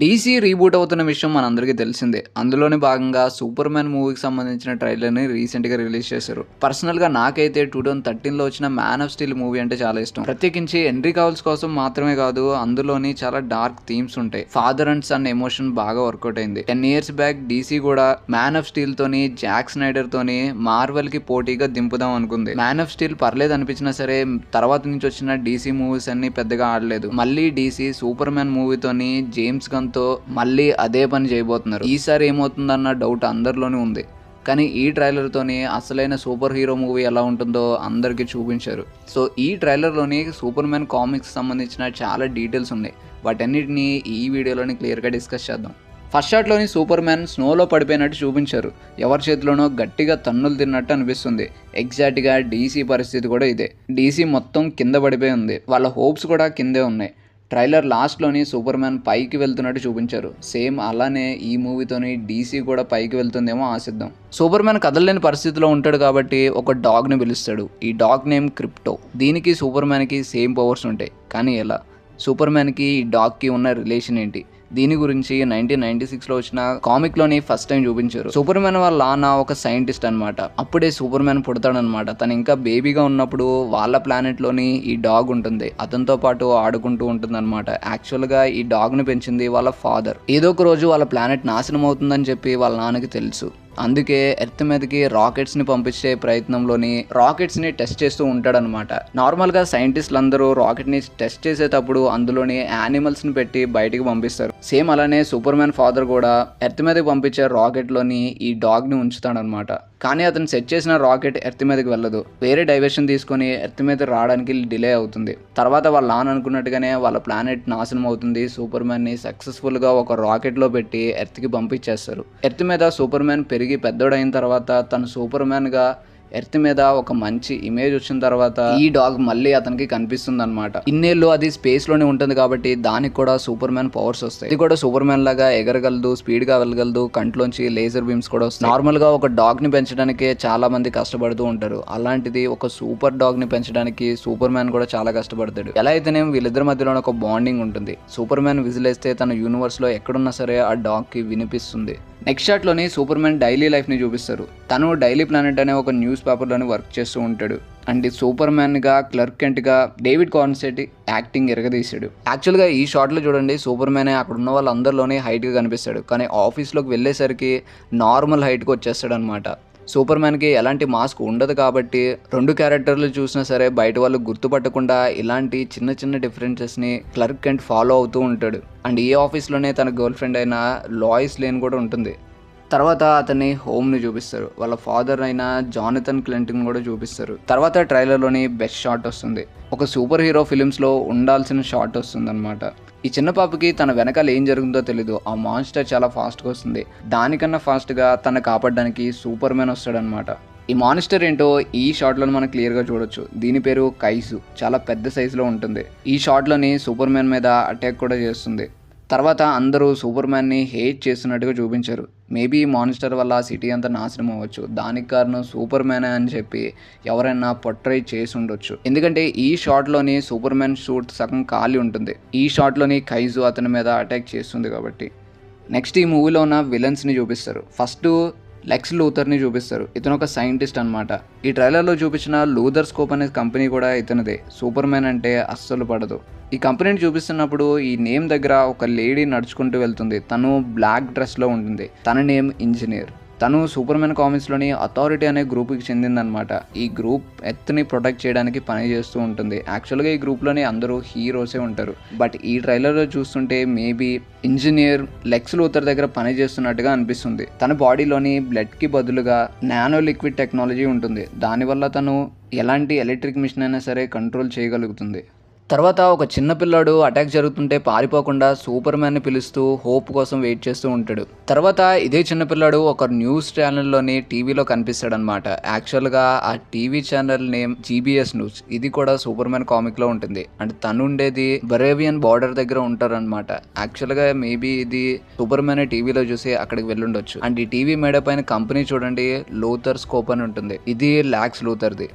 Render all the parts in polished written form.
DC reboot అవుతున్న విషయం మనందరికీ తెలిసిందే. అందులోని భాగంగా 'సూపర్ మ్యాన్' మూవీకి సంబంధించిన ట్రైలర్‌ని రీసెంట్‌గా రిలీజ్ చేశారు. పర్సనల్‌గా నాకైతే 2013లో వచ్చిన 'మ్యాన్ ఆఫ్ స్టీల్' మూవీ అంటే చాలా ఇష్టం. ప్రత్యేకించి హెన్రీ కావిల్ కోసం మాత్రమే కాదు, అందులోని చాలా డార్క్ థీమ్స్ ఉంటాయి. ఫాదర్ అండ్ సన్ ఎమోషన్ బాగా వర్కౌట్ అయింది. 10 ఇయర్స్ బ్యాక్ డీసీ కూడా 'మ్యాన్ ఆఫ్ స్టీల్' తోని, జాక్ స్నైడర్ తోని మార్వెల్‌కి పోటీగా దింపుదాం అనుకుంది. 'మ్యాన్ ఆఫ్ స్టీల్' పర్లేదు అనిపించినా సరే, తర్వాత నుంచి వచ్చిన డీసీ మూవీస్ అన్ని పెద్దగా ఆడలేదు. మళ్ళీ డీసీ 'సూపర్ మ్యాన్' మూవీతోని జేమ్స్ గన్ తో మళ్ళీ అదే పని చేయబోతున్నారు. ఈసారి ఏమవుతుందన్న డౌట్ అందరిలోనే ఉంది. కానీ ఈ ట్రైలర్తోని అసలైన సూపర్ హీరో మూవీ ఎలా ఉంటుందో అందరికీ చూపించారు. సో ఈ ట్రైలర్లోని సూపర్ మ్యాన్ కామిక్స్ సంబంధించిన చాలా డీటెయిల్స్ ఉన్నాయి. వాటన్నిటిని ఈ వీడియోలోని క్లియర్గా డిస్కస్ చేద్దాం. ఫస్ట్ షాట్లోని సూపర్ మ్యాన్ స్నోలో పడిపోయినట్టు చూపించారు. ఎవరి చేతిలోనో గట్టిగా తన్నులు తిన్నట్టు అనిపిస్తుంది. ఎగ్జాక్ట్గా డీసీ పరిస్థితి కూడా ఇదే. డీసీ మొత్తం కింద పడిపోయి ఉంది. వాళ్ళ హోప్స్ కూడా కిందే ఉన్నాయి. ట్రైలర్ లాస్ట్లోని సూపర్ మ్యాన్ పైకి వెళ్తున్నట్టు చూపించారు. సేమ్ అలానే ఈ మూవీతోని డీసీ కూడా పైకి వెళ్తుందేమో ఆశిద్దాం. సూపర్ మ్యాన్ కదలలేని పరిస్థితిలో ఉంటాడు కాబట్టి ఒక డాగ్ని పిలుస్తాడు. ఈ డాగ్ నేమ్ క్రిప్టో. దీనికి సూపర్ మ్యాన్కి సేమ్ పవర్స్ ఉంటాయి. కానీ ఎలా? సూపర్ మ్యాన్కి ఈ డాగ్కి ఉన్న రిలేషన్ ఏంటి? దీని గురించి 1996లో వచ్చిన కామిక్లోని ఫస్ట్ టైం చూపించారు. సూపర్ మ్యాన్ వాళ్ళ నాన్న ఒక సైంటిస్ట్ అనమాట. అప్పుడే సూపర్ మ్యాన్ పుడతాడనమాట. తను ఇంకా బేబీగా ఉన్నప్పుడు వాళ్ళ ప్లానెట్లోని ఈ డాగ్ ఉంటుంది. అతనితో పాటు ఆడుకుంటూ ఉంటుంది అనమాట. యాక్చువల్గా ఈ డాగ్ని పెంచింది వాళ్ళ ఫాదర్. ఏదో ఒక రోజు వాళ్ళ ప్లానెట్ నాశనం అవుతుందని చెప్పి వాళ్ళ నాన్నకి తెలుసు. అందుకే ఎర్త్ మీదకి రాకెట్స్ని పంపించే ప్రయత్నంలోని రాకెట్స్ని టెస్ట్ చేస్తూ ఉంటాడనమాట. నార్మల్గా సైంటిస్టులు అందరూ రాకెట్ని టెస్ట్ చేసేటప్పుడు అందులోని యానిమల్స్ని పెట్టి బయటికి పంపిస్తారు. సేమ్ అలానే సూపర్ మ్యాన్ ఫాదర్ కూడా ఎర్త్ మీదకి పంపించే రాకెట్లోని ఈ డాగ్ని ఉంచుతాడనమాట. కానీ అతను సెట్ చేసిన రాకెట్ ఎర్త్ మీదకి వెళ్ళదు. వేరే డైవర్షన్ తీసుకొని ఎర్త్ మీద రావడానికి డిలే అవుతుంది. తర్వాత వాళ్ళ నాన్న అనుకున్నట్టుగానే వాళ్ళ ప్లానెట్ నాశనం అవుతుంది. సూపర్ మ్యాన్ని సక్సెస్ఫుల్గా ఒక రాకెట్లో పెట్టి ఎర్త్కి పంపించేస్తారు. ఎర్త్ మీద సూపర్ మ్యాన్ పెరిగి పెద్దోడైన తర్వాత తను సూపర్ మ్యాన్గా ఎర్త్ మీద ఒక మంచి ఇమేజ్ వచ్చిన తర్వాత ఈ డాగ్ మళ్ళీ అతనికి కనిపిస్తుంది అనమాట. ఇన్నేళ్ళు అది స్పేస్ లోనే ఉంటుంది కాబట్టి దానికి కూడా సూపర్ మ్యాన్ పవర్స్ వస్తాయి. ఇది కూడా సూపర్ మ్యాన్ లాగా ఎగరగలదు, స్పీడ్ గా వెళ్ళగలదు, కంట్లోంచి లేజర్ బీమ్స్ కూడా వస్తాయి. నార్మల్ గా ఒక డాగ్ ని పెంచడానికి చాలా మంది కష్టపడుతూ ఉంటారు. అలాంటిది ఒక సూపర్ డాగ్ ని పెంచడానికి సూపర్ మ్యాన్ కూడా చాలా కష్టపడతాడు. ఎలా అయితేనేం వీళ్ళిద్దరి మధ్యలో ఒక బాండింగ్ ఉంటుంది. సూపర్ మ్యాన్ విజిలేస్తే తన యూనివర్స్ లో ఎక్కడున్నా సరే ఆ డాగ్ కి వినిపిస్తుంది. నెక్స్ట్ షాట్ లోని సూపర్ మ్యాన్ డైలీ లైఫ్ ని చూపిస్తారు. తను డైలీ ప్లానెట్ అనే ఒక న్యూస్ పేపర్లోని వర్క్ చేస్తూ ఉంటాడు. అండ్ సూపర్ మ్యాన్ గా క్లర్క్ గా డేవిడ్ కార్న్సెట్ యాక్టింగ్ ఎరగదీశాడు. యాక్చువల్గా ఈ షాట్ లో చూడండి, సూపర్ మ్యాన్ అక్కడ ఉన్న వాళ్ళందరిలోనే హైట్ గా కనిపిస్తాడు. కానీ ఆఫీస్లోకి వెళ్ళేసరికి నార్మల్ హైట్కి వచ్చేస్తాడు అనమాట. సూపర్ మ్యాన్కి ఎలాంటి మాస్క్ ఉండదు కాబట్టి రెండు క్యారెక్టర్లు చూసినా సరే బయట వాళ్ళు గుర్తుపట్టకుండా ఇలాంటి చిన్న చిన్న డిఫరెన్సెస్ని క్లర్క్ ఫాలో అవుతూ ఉంటాడు. అండ్ ఈ ఆఫీస్లోనే తన గర్ల్ ఫ్రెండ్ అయిన లాయిస్ లేన్ కూడా ఉంటుంది. తర్వాత అతన్ని హోమ్ని చూపిస్తారు. వాళ్ళ ఫాదర్ అయిన జానథన్ క్లింటన్ కూడా చూపిస్తారు. తర్వాత ట్రైలర్లోని బెస్ట్ షాట్ వస్తుంది. ఒక సూపర్ హీరో ఫిలిమ్స్లో ఉండాల్సిన షాట్ వస్తుంది అనమాట. ఈ చిన్న పాపకి తన వెనకాల ఏం జరుగుతుందో తెలీదు. ఆ మాన్స్టర్ చాలా ఫాస్ట్గా వస్తుంది. దానికన్నా ఫాస్ట్గా తన కాపాడడానికి సూపర్ మ్యాన్ వస్తాడనమాట. ఈ మాన్స్టర్ ఏంటో ఈ షాట్లో మనం క్లియర్గా చూడొచ్చు. దీని పేరు కైజు. చాలా పెద్ద సైజులో ఉంటుంది. ఈ షాట్లోని సూపర్ మ్యాన్ మీద అటాక్ కూడా చేస్తుంది. తర్వాత అందరూ సూపర్ మ్యాన్ని హేట్ చేస్తున్నట్టుగా చూపించారు. మేబీ ఈ మాన్స్టర్ వల్ల సిటీ అంతా నాశనం అవ్వచ్చు. దానికి కారణం సూపర్ మ్యాన్ అని చెప్పి ఎవరైనా పొట్రై చేసి ఉండొచ్చు. ఎందుకంటే ఈ షాట్లోని సూపర్ మ్యాన్ షూట్ సగం ఖాళీ ఉంటుంది. ఈ షాట్లోని కైజు అతని మీద అటాక్ చేస్తుంది కాబట్టి. నెక్స్ట్ ఈ మూవీలో ఉన్న విలన్స్ని చూపిస్తారు. ఫస్ట్ లెక్స్ లూథర్ని చూపిస్తారు. ఇతను ఒక సైంటిస్ట్ అనమాట. ఈ ట్రైలర్లో చూపించిన లూథర్ స్కోప్ అనే కంపెనీ కూడా ఇతనిదే. సూపర్ మ్యాన్ అంటే అస్సలు పడదు. ఈ కంపెనీని చూపిస్తున్నప్పుడు ఈ నేమ్ దగ్గర ఒక లేడీ నడుచుకుంటూ వెళ్తుంది. తను బ్లాక్ డ్రెస్లో ఉంటుంది. తన నేమ్ ఇంజనీర్. తను సూపర్ మ్యాన్ కామిక్స్లోని అథారిటీ అనే గ్రూప్కి చెందిందనమాట. ఈ గ్రూప్ ఎర్త్ని ప్రొటెక్ట్ చేయడానికి పని చేస్తూ ఉంటుంది. యాక్చువల్గా ఈ గ్రూప్లోని అందరూ హీరోసే ఉంటారు. బట్ ఈ ట్రైలర్లో చూస్తుంటే మేబీ ఇంజనీర్ లెక్స్ లూథర్ దగ్గర పని చేస్తున్నట్టుగా అనిపిస్తుంది. తన బాడీలోని బ్లడ్కి బదులుగా నానో లిక్విడ్ టెక్నాలజీ ఉంటుంది. దానివల్ల తను ఎలాంటి ఎలక్ట్రిక్ మిషన్ అయినా సరే కంట్రోల్ చేయగలుగుతుంది. తర్వాత ఒక చిన్న పిల్లాడు అటాక్ జరుగుతుంటే పారిపోకుండా సూపర్ మ్యాన్ని పిలుస్తూ హోప్ కోసం వెయిట్ చేస్తూ ఉంటాడు. తర్వాత ఇదే చిన్నపిల్లాడు ఒక న్యూస్ ఛానల్లోని టీవీలో కనిపిస్తాడనమాట. యాక్చువల్గా ఆ TV channel name GBs news. ఇది కూడా సూపర్ మ్యాన్ కామిక్లో ఉంటుంది. అంటే తను ఉండేది బరేవియన్ బార్డర్ దగ్గర ఉంటారనమాట. యాక్చువల్గా మేబీ ఇది సూపర్ మ్యాన్ టీవీలో చూసి అక్కడికి వెళ్ళుండొచ్చు. అండ్ ఈ టీవీ మేడ పైన కంపెనీ చూడండి, లూథర్ స్కోప్ అని ఉంటుంది. ఇది లాక్స్ లూథర్ది.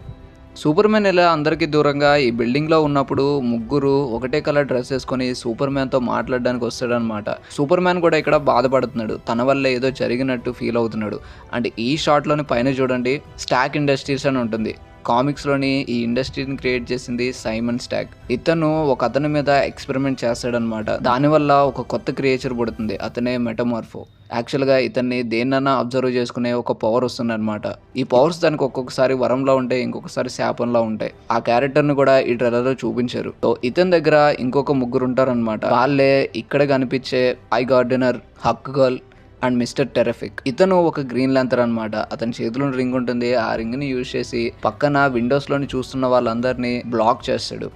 సూపర్ మ్యాన్ ఇలా అందరికీ దూరంగా ఈ బిల్డింగ్లో ఉన్నప్పుడు ముగ్గురు ఒకటే కలర్ డ్రెస్ వేసుకొని సూపర్ మ్యాన్తో మాట్లాడడానికి వస్తాడనమాట. సూపర్ మ్యాన్ కూడా ఇక్కడ బాధపడుతున్నాడు, తన వల్ల ఏదో జరిగినట్టు ఫీల్ అవుతున్నాడు. అండ్ ఈ షాట్లోని పైన చూడండి స్టాక్ ఇండస్ట్రీస్ అని ఉంటుంది. కామిక్స్లోని ఈ ఇండస్ట్రీని క్రియేట్ చేసింది సైమన్ స్టాక్. ఇతను ఒక అతని మీద ఎక్స్పెరిమెంట్ చేస్తాడనమాట. దానివల్ల ఒక కొత్త క్రియేచర్ పుడుతుంది, అతనే మెటమార్ఫో. యాక్చువల్గా ఇతన్ని దేన్నన్నా అబ్జర్వ్ చేసుకునే ఒక పవర్ వస్తుంది అనమాట. ఈ పవర్స్ దానికి ఒక్కొక్కసారి వరంలా ఉంటాయి, ఇంకొకసారి శాపంలా ఉంటాయి. ఆ క్యారెక్టర్ని కూడా ఈ ట్రైలర్లో చూపించారు. సో ఇతని దగ్గర ఇంకొక ముగ్గురు ఉంటారనమాట. వాళ్ళే ఇక్కడ కనిపించే ఐ గార్డెనర్, హక్ గర్ల్ అండ్ మిస్టర్ టెరఫిక్. ఇతను ఒక గ్రీన్ ల్యాంతర్ అనమాట. అతని చేతిలో రింగ్ ఉంటుంది. ఆ రింగ్ని యూజ్ చేసి పక్కన విండోస్లోని చూస్తున్న వాళ్ళందరినీ బ్లాక్ చేస్తాడు.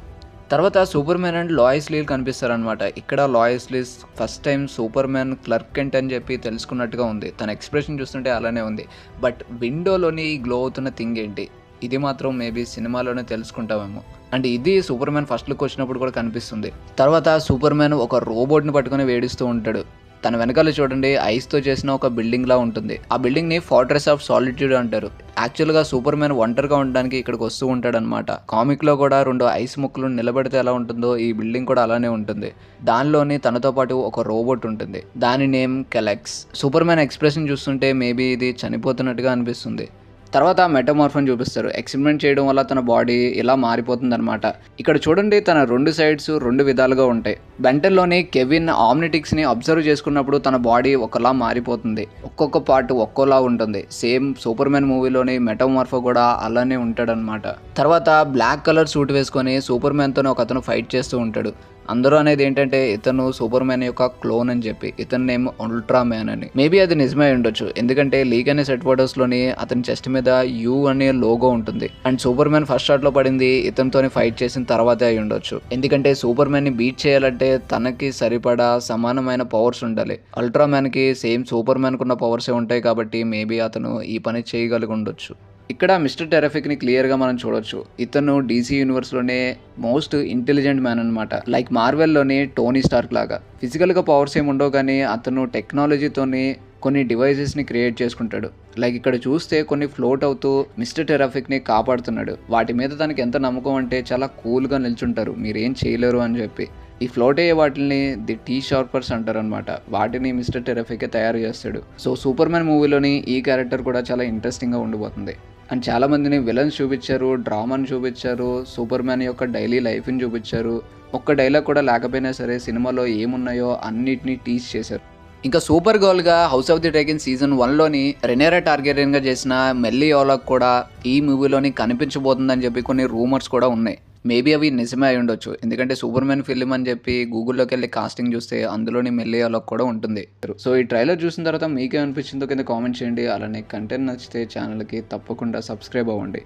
తర్వాత Superman and Lois Lane కనిపిస్తారనమాట. ఇక్కడ Lois Lane first time Superman Clark Kent అని చెప్పి తెలుసుకున్నట్టుగా ఉంది. తన ఎక్స్ప్రెషన్ చూస్తుంటే అలానే ఉంది. బట్ విండోలోని గ్లో అవుతున్న థింగ్ ఏంటి, ఇది మాత్రం మేబీ సినిమాలోనే తెలుసుకుంటామేమో. అండ్ ఇది సూపర్ మ్యాన్ ఫస్ట్ లుక్ వచ్చినప్పుడు కూడా కనిపిస్తుంది. తర్వాత సూపర్ మ్యాన్ ఒక రోబోట్ని పట్టుకొని వేడిస్తూ ఉంటాడు. తన వెనకాల చూడండి ఐస్తో చేసిన ఒక బిల్డింగ్ లా ఉంటుంది. ఆ బిల్డింగ్ ని ఫోర్ట్రెస్ ఆఫ్ సాలిట్యూడ్ అంటారు. యాక్చువల్గా సూపర్ మ్యాన్ ఒంటరిగా ఉండడానికి ఇక్కడికి వస్తూ ఉంటాడు అనమాట. కామిక్ లో కూడా 2 ఐస్ ముక్కలు నిలబెడితే ఎలా ఉంటుందో ఈ బిల్డింగ్ కూడా అలానే ఉంటుంది. దానిలోని తనతో పాటు ఒక రోబోట్ ఉంటుంది, దాని నేమ్ కెలెక్స్. సూపర్ మ్యాన్ ఎక్స్ప్రెషన్ చూస్తుంటే మేబీ ఇది చనిపోతున్నట్టుగా అనిపిస్తుంది. తర్వాత మెటమార్ఫోన్ చూపిస్తారు. ఎక్స్పెరిమెంట్ చేయడం వల్ల తన బాడీ ఇలా మారిపోతుంది అనమాట. ఇక్కడ చూడండి తన 2 సైడ్స్ 2 విధాలుగా ఉంటాయి. బెంటన్లోని కెవిన్ ఆమ్నిటిక్స్ని అబ్జర్వ్ చేసుకున్నప్పుడు తన బాడీ ఒకలా మారిపోతుంది, ఒక్కొక్క పార్ట్ ఒక్కోలా ఉంటుంది. సేమ్ సూపర్ మ్యాన్ మూవీలోని మెటమార్ఫో కూడా అలానే ఉంటాడనమాట. తర్వాత బ్లాక్ కలర్ సూట్ వేసుకొని సూపర్ మ్యాన్తోనే ఒక అతను ఫైట్ చేస్తూ ఉంటాడు. అందరూ అనేది ఏంటంటే ఇతను సూపర్ మ్యాన్ యొక్క క్లోన్ అని చెప్పి, ఇతని నేమ్ అల్ట్రా మ్యాన్ అని. మేబీ అది నిజమే ఉండొచ్చు, ఎందుకంటే లీక్ అనే సెట్ ఫోటోస్లోని అతని చెస్ట్ మీద యూ అనే లోగో ఉంటుంది. అండ్ సూపర్ మ్యాన్ ఫస్ట్ షాట్లో పడింది ఇతనితోని ఫైట్ చేసిన తర్వాతే అయి ఉండొచ్చు. ఎందుకంటే సూపర్ మ్యాన్ని బీట్ చేయాలంటే తనకి సరిపడా సమానమైన పవర్స్ ఉండాలి. అల్ట్రా మ్యాన్కి సేమ్ సూపర్ మ్యాన్కున్న పవర్సే ఉంటాయి కాబట్టి మేబీ అతను ఈ పని చేయగలిగి ఉండొచ్చు. ఇక్కడ మిస్టర్ టెరఫిక్ని క్లియర్గా మనం చూడొచ్చు. ఇతను డీసీ యూనివర్స్లోనే మోస్ట్ ఇంటెలిజెంట్ మ్యాన్ అనమాట. లైక్ మార్వెల్లోని టోనీ స్టార్క్ లాగా. ఫిజికల్గా పవర్స్ ఏమి ఉండవు కానీ అతను టెక్నాలజీతోని కొన్ని డివైజెస్ని క్రియేట్ చేసుకుంటాడు. లైక్ ఇక్కడ చూస్తే కొన్ని ఫ్లోట్ అవుతూ మిస్టర్ టెరఫిక్ని కాపాడుతున్నాడు. వాటి మీద తనకి ఎంత నమ్మకం అంటే చాలా కూల్గా నిల్చుంటారు, మీరేం చేయలేరు అని చెప్పి. ఈ ఫ్లోట్ అయ్యే వాటిని ది టీ షార్పర్స్ అంటారు అనమాట. వాటిని మిస్టర్ టెరఫిక్ తయారు చేస్తాడు. సో సూపర్ మ్యాన్ మూవీలోని ఈ క్యారెక్టర్ కూడా చాలా ఇంట్రెస్టింగ్గా ఉండిపోతుంది. అండ్ చాలా మందిని విలన్స్ చూపించారు, డ్రామాని చూపించారు, సూపర్ మ్యాన్ యొక్క డైలీ లైఫ్ని చూపించారు. ఒక్క డైలాగ్ కూడా లేకపోయినా సరే సినిమాలో ఏమున్నాయో అన్నిటినీ టీచ్ చేశారు. ఇంకా సూపర్ గర్ల్గా house of the dragon season 1లోని రెనేరా టార్గెరియన్గా చేసిన మెల్లీ ఓలాక్ కూడా ఈ మూవీలోని కనిపించబోతుందని చెప్పి కొన్ని రూమర్స్ కూడా ఉన్నాయి. మేబీ అవి నిజమే అయి ఉండొచ్చు, ఎందుకంటే సూపర్ మ్యాన్ ఫిల్మ్ అని చెప్పి గూగుల్లోకి వెళ్ళి కాస్టింగ్ చూస్తే అందులోని మెల్లీ ఓలాక్ కూడా ఉంటుంది. సో ఈ ట్రైలర్ చూసిన తర్వాత మీకే అనిపించిందో కింద కామెంట్ చేయండి. అలానే కంటెంట్ నచ్చితే ఛానల్కి తప్పకుండా సబ్స్క్రైబ్ అవ్వండి.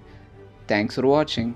Thanks for watching.